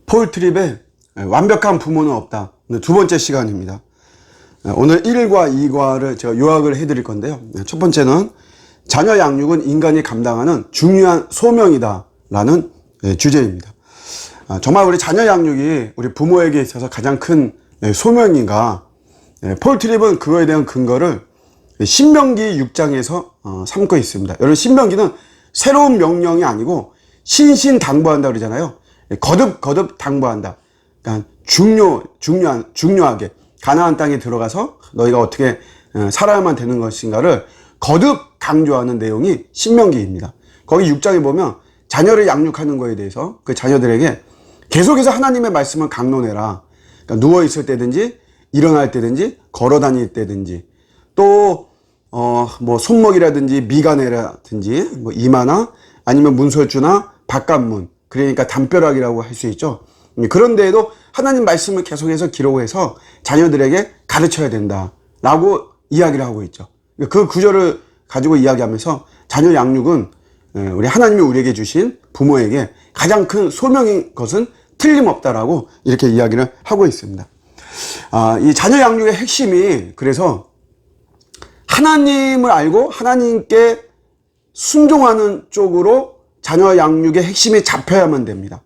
폴 트립의 완벽한 부모는 없다. 두 번째 시간입니다. 오늘 1과 2과를 제가 요약을 해드릴 건데요. 첫 번째는 자녀 양육은 인간이 감당하는 중요한 소명이다 라는 주제입니다. 정말 우리 자녀 양육이 우리 부모에게 있어서 가장 큰 소명인가, 폴 트립은 그거에 대한 근거를 신명기 6장에서 삼고 있습니다. 여러분, 신명기는 새로운 명령이 아니고 신신당부한다 그러잖아요. 거듭 당부한다. 그러니까 중요하게 가나안 땅에 들어가서 너희가 어떻게 살아야만 되는 것인가를 거듭 강조하는 내용이 신명기입니다. 거기 6장에 보면 자녀를 양육하는 거에 대해서 그 자녀들에게 계속해서 하나님의 말씀을 강론해라. 그러니까 누워 있을 때든지 일어날 때든지 걸어 다닐 때든지 또 뭐 손목이라든지 미간이라든지 뭐 이마나 아니면 문설주나 바깥문, 그러니까 담벼락이라고 할 수 있죠. 그런데에도 하나님 말씀을 계속해서 기록해서 자녀들에게 가르쳐야 된다라고 이야기를 하고 있죠. 그 구절을 가지고 이야기하면서 자녀 양육은 우리 하나님이 우리에게 주신 부모에게 가장 큰 소명인 것은 틀림없다라고 이렇게 이야기를 하고 있습니다. 이 자녀 양육의 핵심이 그래서 하나님을 알고 하나님께 순종하는 쪽으로 자녀 양육의 핵심이 잡혀야만 됩니다.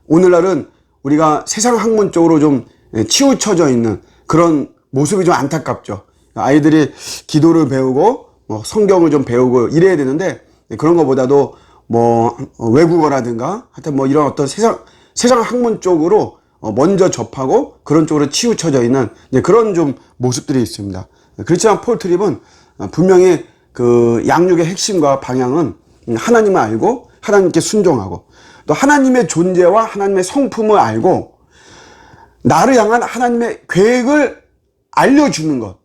오늘날은 우리가 세상 학문 쪽으로 좀 치우쳐져 있는 그런 모습이 좀 안타깝죠. 아이들이 기도를 배우고 성경을 좀 배우고 이래야 되는데 그런 것보다도 뭐 외국어라든가 하여튼 뭐 이런 어떤 세상 학문 쪽으로 먼저 접하고 그런 쪽으로 치우쳐져 있는 그런 좀 모습들이 있습니다. 그렇지만 폴 트립은 분명히 그 양육의 핵심과 방향은 하나님을 알고 하나님께 순종하고 또 하나님의 존재와 하나님의 성품을 알고 나를 향한 하나님의 계획을 알려주는 것,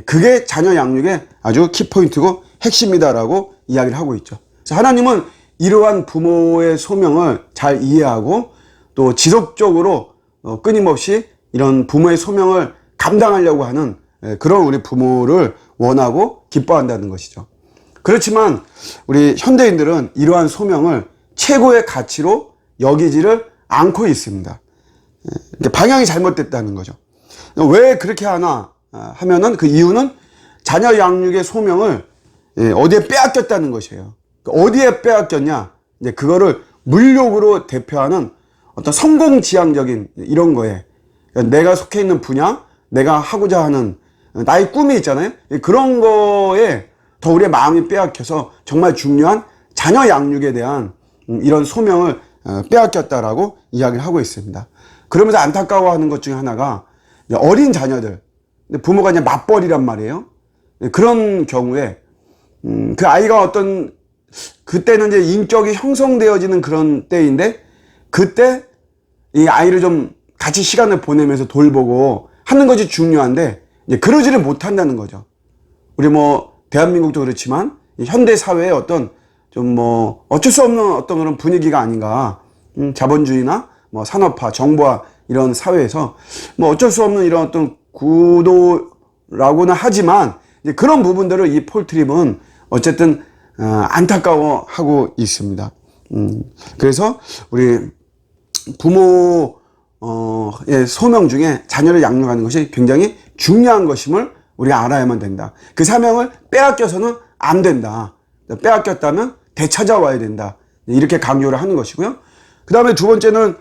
그게 자녀 양육의 아주 키포인트고 핵심이다라고 이야기를 하고 있죠. 그래서 하나님은 이러한 부모의 소명을 잘 이해하고 또 지속적으로 끊임없이 이런 부모의 소명을 감당하려고 하는 그런 우리 부모를 원하고 기뻐한다는 것이죠. 그렇지만 우리 현대인들은 이러한 소명을 최고의 가치로 여기지를 않고 있습니다. 방향이 잘못됐다는 거죠. 왜 그렇게 하나 하면은 그 이유는 자녀 양육의 소명을 어디에 빼앗겼다는 것이에요. 어디에 빼앗겼냐? 그거를 물욕으로 대표하는 어떤 성공지향적인 이런 거에, 내가 속해 있는 분야, 내가 하고자 하는 나의 꿈이 있잖아요. 그런 거에 더 우리의 마음이 빼앗겨서 정말 중요한 자녀 양육에 대한 이런 소명을 빼앗겼다라고 이야기를 하고 있습니다. 그러면서 안타까워하는 것 중에 하나가 어린 자녀들, 부모가 이제 맞벌이란 말이에요. 그런 경우에 그 아이가 어떤 그때는 이제 인격이 형성되어지는 그런 때인데 그때 이 아이를 좀 같이 시간을 보내면서 돌보고 하는 것이 중요한데 이제 그러지를 못한다는 거죠. 우리 뭐 대한민국도 그렇지만 현대 사회의 어떤 좀 뭐 어쩔 수 없는 어떤 그런 분위기가 아닌가. 자본주의나 뭐 산업화, 정보화 이런 사회에서 뭐 어쩔 수 없는 이런 어떤 구도라고는 하지만 이제 그런 부분들을 이 폴 트립은 어쨌든 안타까워하고 있습니다. 그래서 우리 부모의 소명 중에 자녀를 양육하는 것이 굉장히 중요한 것임을 우리가 알아야만 된다. 그 사명을 빼앗겨서는 안 된다. 빼앗겼다면 되찾아와야 된다. 이렇게 강조를 하는 것이고요. 그 다음에 두 번째는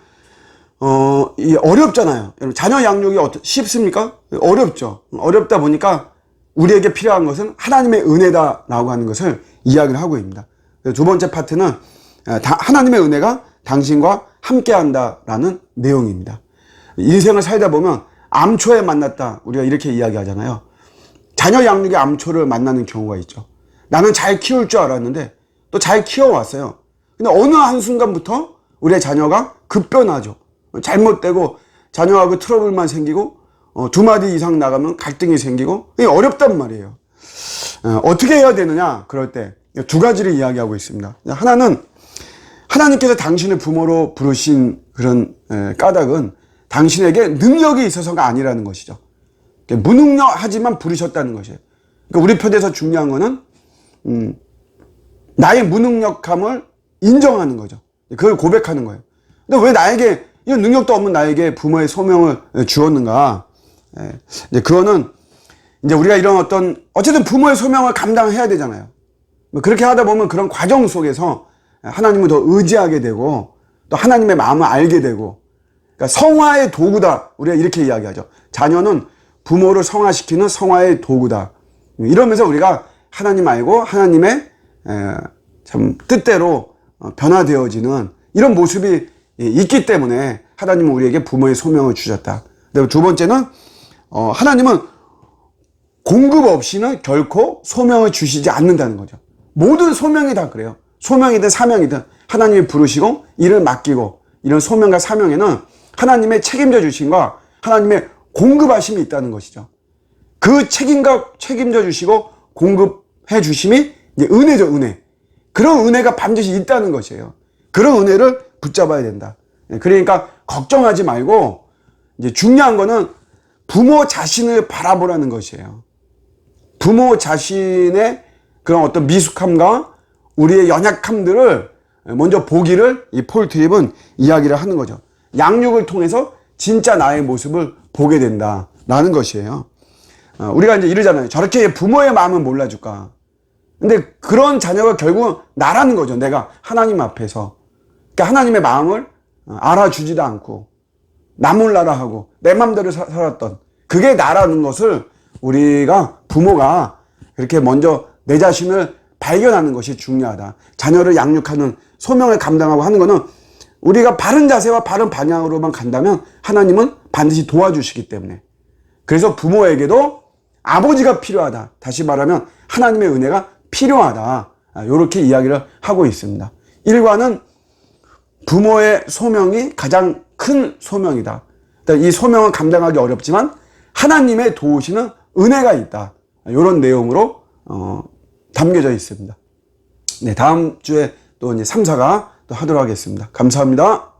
이 어렵잖아요. 자녀 양육이 쉽습니까? 어렵죠. 어렵다 보니까 우리에게 필요한 것은 하나님의 은혜다라고 하는 것을 이야기를 하고 있습니다. 두 번째 파트는 하나님의 은혜가 당신과 함께한다라는 내용입니다. 인생을 살다 보면 암초에 만났다, 우리가 이렇게 이야기하잖아요. 자녀 양육의 암초를 만나는 경우가 있죠. 나는 잘 키울 줄 알았는데 또 잘 키워왔어요. 근데 어느 한순간부터 우리의 자녀가 급변하죠. 잘못되고 자녀하고 트러블만 생기고 두 마디 이상 나가면 갈등이 생기고 이게 어렵단 말이에요. 어떻게 해야 되느냐? 그럴 때 두 가지를 이야기하고 있습니다. 하나는 하나님께서 당신을 부모로 부르신 그런 까닭은 당신에게 능력이 있어서가 아니라는 것이죠. 무능력하지만 부르셨다는 것이에요. 그러니까 우리 편에서 중요한 거는 나의 무능력함을 인정하는 거죠. 그걸 고백하는 거예요. 근데 왜 나에게 이런 능력도 없는 나에게 부모의 소명을 주었는가? 이제 그거는 이제 우리가 이런 어쨌든 부모의 소명을 감당해야 되잖아요. 그렇게 하다 보면 그런 과정 속에서 하나님을 더 의지하게 되고 또 하나님의 마음을 알게 되고, 그러니까 성화의 도구다. 우리가 이렇게 이야기하죠. 자녀는 부모를 성화시키는 성화의 도구다. 이러면서 우리가 하나님 알고 하나님의 참 뜻대로 변화되어지는 이런 모습이 있기 때문에 하나님은 우리에게 부모의 소명을 주셨다. 그리고 두 번째는 하나님은 공급 없이는 결코 소명을 주시지 않는다는 거죠. 모든 소명이 다 그래요. 소명이든 사명이든 하나님이 부르시고 일을 맡기고 이런 소명과 사명에는 하나님의 책임져 주심과 하나님의 공급하심이 있다는 것이죠. 그 책임져 주시고 공급해 주심이 이제 은혜죠, 은혜. 그런 은혜가 반드시 있다는 것이에요. 그런 은혜를 붙잡아야 된다. 그러니까 걱정하지 말고 이제 중요한 거는 부모 자신을 바라보라는 것이에요. 부모 자신의 그런 어떤 미숙함과 우리의 연약함들을 먼저 보기를 이 폴 트립은 이야기를 하는 거죠. 양육을 통해서 진짜 나의 모습을 보게 된다라는 것이에요. 우리가 이제 이러잖아요. 저렇게 부모의 마음을 몰라줄까? 근데 그런 자녀가 결국은 나라는 거죠. 내가 하나님 앞에서. 그러니까 하나님의 마음을 알아주지도 않고 나 몰라라 하고 내 맘대로 살았던 그게 나라는 것을 우리가 부모가 그렇게 먼저 내 자신을 발견하는 것이 중요하다. 자녀를 양육하는 소명을 감당하고 하는 것은 우리가 바른 자세와 바른 방향으로만 간다면 하나님은 반드시 도와주시기 때문에, 그래서 부모에게도 아버지가 필요하다. 다시 말하면 하나님의 은혜가 필요하다. 이렇게 이야기를 하고 있습니다. 1과는 부모의 소명이 가장 큰 소명이다. 이 소명은 감당하기 어렵지만 하나님의 도우시는 은혜가 있다. 이런 내용으로 담겨져 있습니다. 네, 다음 주에 또 이제 3, 4가 또 하도록 하겠습니다. 감사합니다.